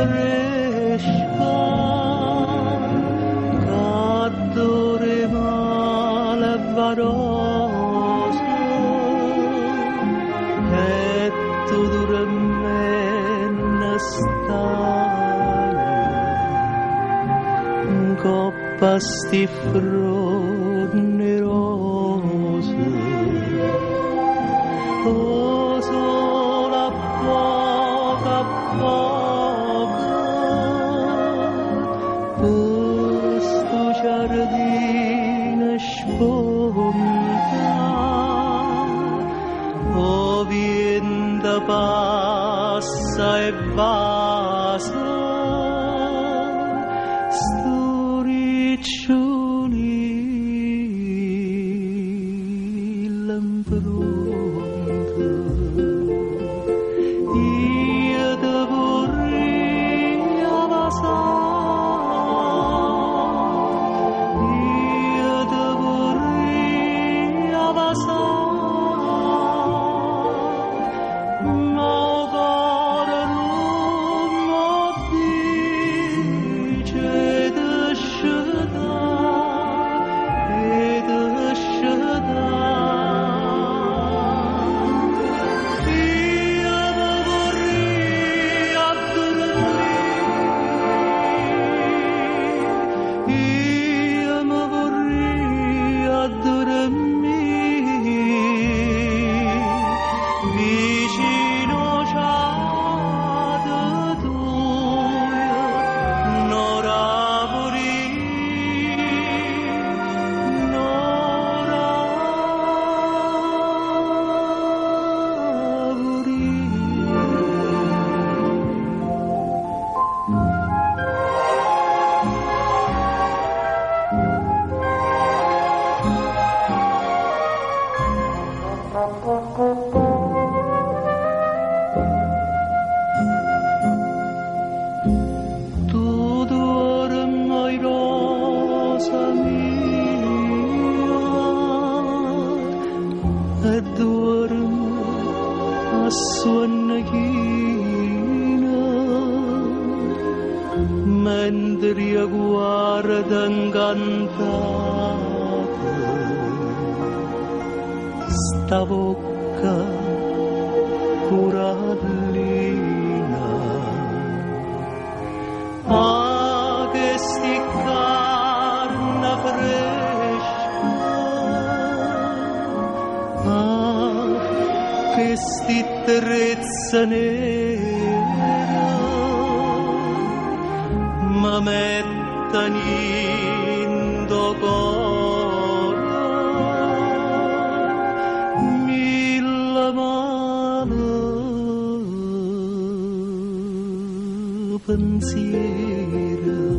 fresca che male varosa e tu duramente stai coppa sti fronde rose oh sola poca questo giardino sponta o vento passa e basta sturiccioli l'impronta io te vorrei abbassare io te vorrei abbassare ma o cuore non mi dice di scendere e di scendere io te vorrei addormentare io mi vorrei addormentare vicino c'è tu nora tu dormi rosa mia e dormi a sonnechina mentre io guardo incantata sta bocca corallina ah che sti carne fresca ah che sti trezza nera mi mettono in cuore mille male pensieri